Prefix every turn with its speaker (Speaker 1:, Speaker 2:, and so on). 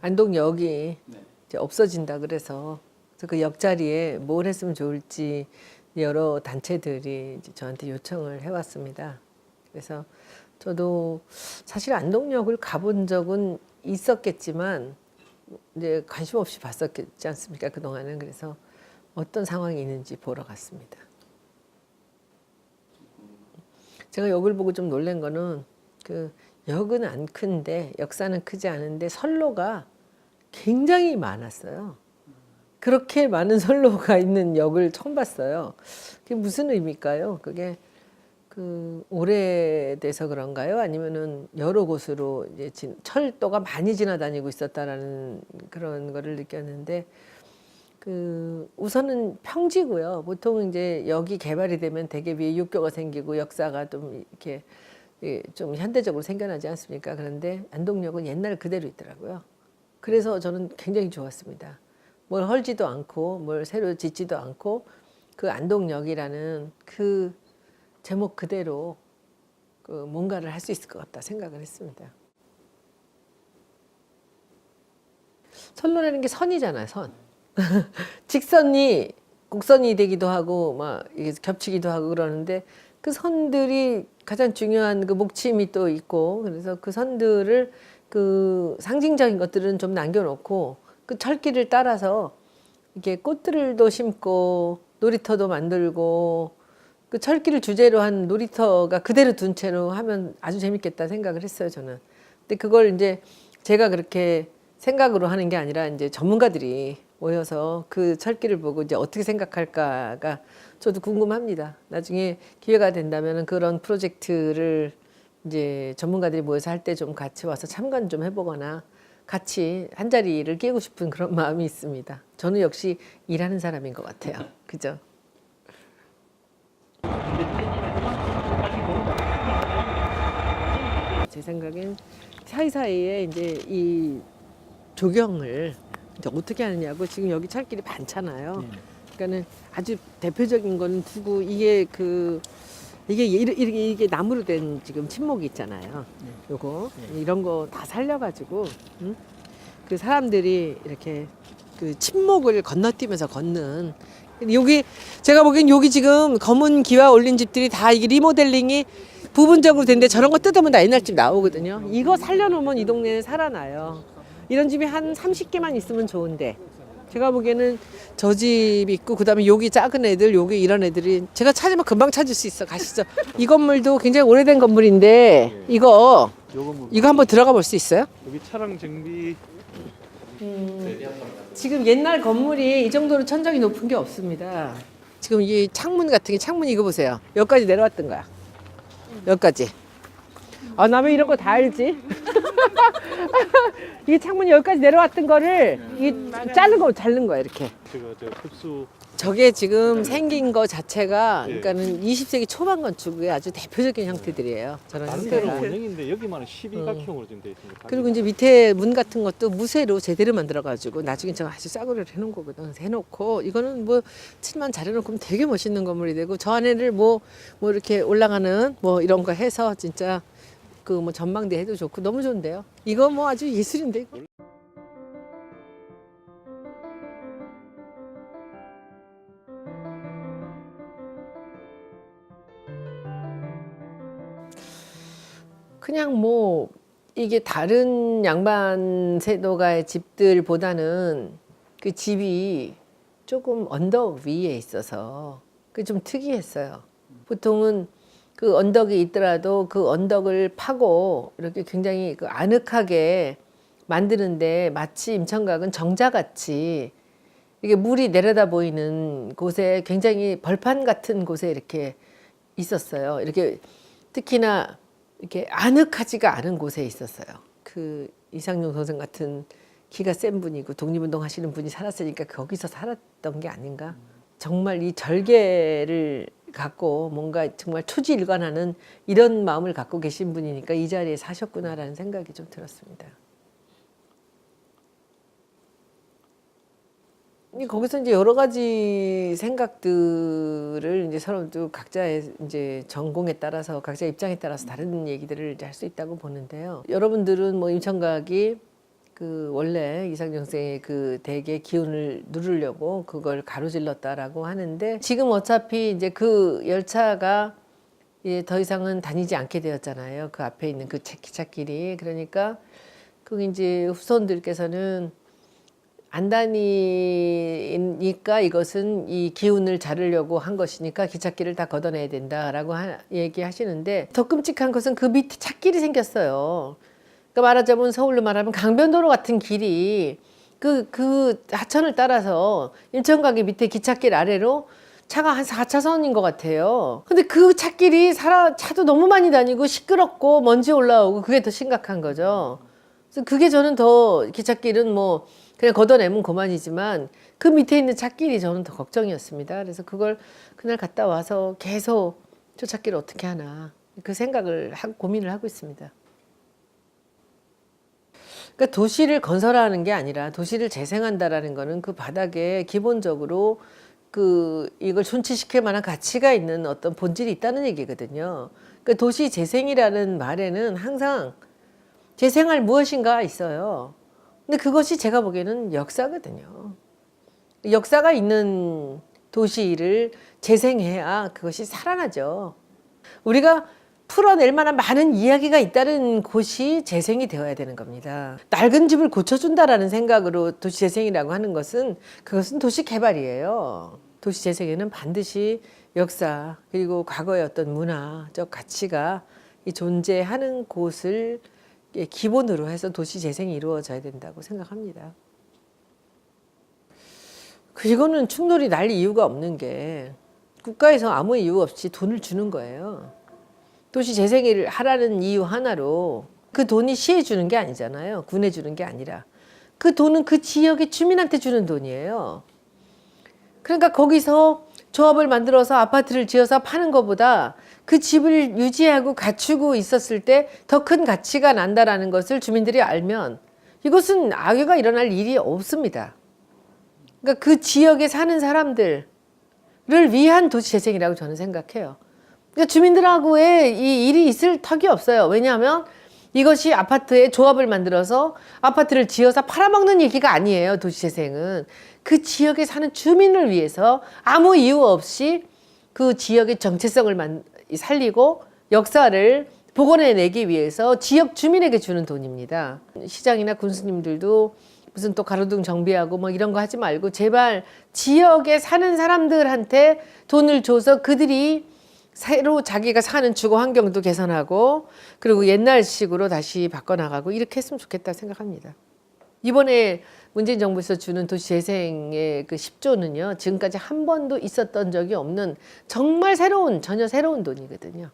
Speaker 1: 안동역이
Speaker 2: 네.
Speaker 1: 이제 없어진다 그래서 그 옆자리에 뭘 했으면 좋을지 여러 단체들이 이제 저한테 요청을 해왔습니다. 그래서 저도 사실 안동역을 가본 적은 있었겠지만 이제 관심 없이 봤었지 않습니까? 그동안은. 그래서 어떤 상황이 있는지 보러 갔습니다. 제가 역을 보고 좀 놀란 거는 그 역은 안 큰데 역사는 크지 않은데 선로가 굉장히 많았어요. 그렇게 많은 선로가 있는 역을 처음 봤어요. 그게 무슨 의미일까요? 그게 그 오래돼서 그런가요? 아니면은 여러 곳으로 이제 철도가 많이 지나다니고 있었다라는 그런 거를 느꼈는데 그 우선은 평지고요. 보통 이제 역이 개발이 되면 되게 위에 육교가 생기고 역사가 좀 이렇게 좀 현대적으로 생겨나지 않습니까? 그런데 안동역은 옛날 그대로 있더라고요. 그래서 저는 굉장히 좋았습니다. 뭘 헐지도 않고 뭘 새로 짓지도 않고 그 안동역이라는 그 제목 그대로 그 뭔가를 할 수 있을 것 같다 생각을 했습니다. 선로라는 게 선이잖아요, 선. 직선이 곡선이 되기도 하고 막 이게 겹치기도 하고 그러는데 그 선들이 가장 중요한 그 목침이 또 있고 그래서 그 선들을 그 상징적인 것들은 좀 남겨놓고 그 철길을 따라서 이렇게 꽃들도 심고 놀이터도 만들고 그 철길을 주제로 한 놀이터가 그대로 둔 채로 하면 아주 재밌겠다 생각을 했어요, 저는. 근데 그걸 이제 제가 그렇게 생각으로 하는 게 아니라 이제 전문가들이 모여서 그 철길을 보고 이제 어떻게 생각할까가 저도 궁금합니다. 나중에 기회가 된다면 그런 프로젝트를 이제 전문가들이 모여서 할 때 좀 같이 와서 참관 좀 해보거나 같이 한 자리를 끼고 싶은 그런 마음이 있습니다. 저는 역시 일하는 사람인 것 같아요. 그죠? 제 생각엔 사이사이에 이제 이 조경을 이제 어떻게 하느냐고 지금 여기 철길이 많잖아요. 그러니까는 아주 대표적인 거는 두고 이게 나무로 된 지금 침목이 있잖아요. 요거 이런 거 다 살려가지고 그 사람들이 이렇게 그 침목을 건너뛰면서 걷는 여기 제가 보기엔 여기 지금 검은 기와 올린 집들이 다 이게 리모델링이 부분적으로 된데 저런 거 뜯으면 다 옛날 집 나오거든요. 이거 살려놓으면 이 동네는 살아나요. 이런 집이 한 30개만 있으면 좋은데 제가 보기에는 저 집 있고 그다음에 여기 작은 애들 여기 이런 애들이 제가 찾으면 금방 찾을 수 있어. 가시죠. 이 건물도 굉장히 오래된 건물인데 이거 한번 들어가 볼 수 있어요?
Speaker 3: 여기 차량 정비
Speaker 1: 지금 옛날 건물이 이 정도로 천장이 높은 게 없습니다. 지금 이 창문 같은 게 창문 이거 보세요. 여기까지 내려왔던 거야. 여기까지. 아, 나 왜 이런 거 다 알지? 이 창문이 여기까지 내려왔던 거를 이 자른 거야 이렇게.
Speaker 3: 제가 흡수
Speaker 1: 저게 지금 생긴 거 자체가 그러니까는 20세기 초반 건축의 아주 대표적인 형태들이에요. 저런
Speaker 3: 다른 데는
Speaker 1: 형태가.
Speaker 3: 원형인데 여기만은 12각형으로 좀 돼 있습니다.
Speaker 1: 그리고 이제 밑에 문 같은 것도 무쇠로 제대로 만들어가지고 나중에 제가 아주 싸구려를 해놓은 거거든. 그래서 해놓고 이거는 뭐 칠만 잘해놓고 되게 멋있는 건물이 되고 저 안에를 뭐 이렇게 올라가는 뭐 이런 거 해서 진짜 그 뭐 전망대 해도 좋고 너무 좋은데요. 이거 뭐 아주 예술인데 이거. 그냥 뭐 이게 다른 양반 세도가의 집들보다는 그 집이 조금 언덕 위에 있어서 그게 좀 특이했어요. 보통은 그 언덕이 있더라도 그 언덕을 파고 이렇게 굉장히 그 아늑하게 만드는데 마치 임천각은 정자같이 이게 물이 내려다 보이는 곳에 굉장히 벌판 같은 곳에 이렇게 있었어요. 이렇게 특히나 이렇게 아늑하지가 않은 곳에 있었어요. 그 이상용 선생 같은 키가 센 분이고 독립운동 하시는 분이 살았으니까 거기서 살았던 게 아닌가. 정말 이 절개를 갖고 뭔가 정말 초지일관하는 이런 마음을 갖고 계신 분이니까 이 자리에 사셨구나라는 생각이 좀 들었습니다. 거기서 이제 여러 가지 생각들을 이제 서로 또 각자의 이제 전공에 따라서 각자 입장에 따라서 다른 얘기들을 이제 할 수 있다고 보는데요. 여러분들은 뭐 임천각이 그 원래 이상정생의 그 대개 기운을 누르려고 그걸 가로질렀다라고 하는데 지금 어차피 이제 그 열차가 더 이상은 다니지 않게 되었잖아요. 그 앞에 있는 그 기찻길이. 그러니까 그 이제 후손들께서는 안 다니니까 이것은 이 기운을 자르려고 한 것이니까 기찻길을 다 걷어내야 된다라고 얘기하시는데 더 끔찍한 것은 그 밑에 찻길이 생겼어요. 그러니까 말하자면 서울로 말하면 강변도로 같은 길이 그 하천을 따라서 인천가게 밑에 기찻길 아래로 차가 한 4차선인 것 같아요. 근데 그 찻길이 차도 너무 많이 다니고 시끄럽고 먼지 올라오고 그게 더 심각한 거죠. 그래서 그게 저는 더 기찻길은 뭐 그냥 걷어내면 그만이지만 그 밑에 있는 찻길이 저는 더 걱정이었습니다. 그래서 그걸 그날 갔다 와서 계속 저 찻길을 어떻게 하나 그 생각을 고민을 하고 있습니다. 그러니까 도시를 건설하는 게 아니라 도시를 재생한다라는 거는 그 바닥에 기본적으로 이걸 존치시킬 만한 가치가 있는 어떤 본질이 있다는 얘기거든요. 그러니까 도시 재생이라는 말에는 항상 재생할 무엇인가 있어요. 근데 그것이 제가 보기에는 역사거든요. 역사가 있는 도시를 재생해야 그것이 살아나죠. 우리가 풀어낼 만한 많은 이야기가 있다는 곳이 재생이 되어야 되는 겁니다. 낡은 집을 고쳐준다라는 생각으로 도시 재생이라고 하는 것은 그것은 도시 개발이에요. 도시 재생에는 반드시 역사 그리고 과거의 어떤 문화적 가치가 존재하는 곳을 기본으로 해서 도시 재생이 이루어져야 된다고 생각합니다. 이거는 충돌이 날 이유가 없는 게 국가에서 아무 이유 없이 돈을 주는 거예요. 도시 재생을 하라는 이유 하나로 그 돈이 시에 주는 게 아니잖아요. 군에 주는 게 아니라. 그 돈은 그 지역의 주민한테 주는 돈이에요. 그러니까 거기서 조합을 만들어서 아파트를 지어서 파는 것보다 그 집을 유지하고 갖추고 있었을 때 더 큰 가치가 난다라는 것을 주민들이 알면 이것은 악유가 일어날 일이 없습니다. 그러니까 그 지역에 사는 사람들을 위한 도시재생이라고 저는 생각해요. 그러니까 주민들하고의 이 일이 있을 턱이 없어요. 왜냐하면 이것이 아파트에 조합을 만들어서 아파트를 지어서 팔아먹는 얘기가 아니에요. 도시재생은. 그 지역에 사는 주민을 위해서 아무 이유 없이 그 지역의 정체성을 살리고 역사를 복원해내기 위해서 지역 주민에게 주는 돈입니다. 시장이나 군수님들도 무슨 또 가로등 정비하고 뭐 이런 거 하지 말고 제발 지역에 사는 사람들한테 돈을 줘서 그들이 새로 자기가 사는 주거 환경도 개선하고 그리고 옛날식으로 다시 바꿔나가고 이렇게 했으면 좋겠다 생각합니다. 이번에 문재인 정부에서 주는 도시재생의 그 10조는요. 지금까지 한 번도 있었던 적이 없는 정말 전혀 새로운 돈이거든요.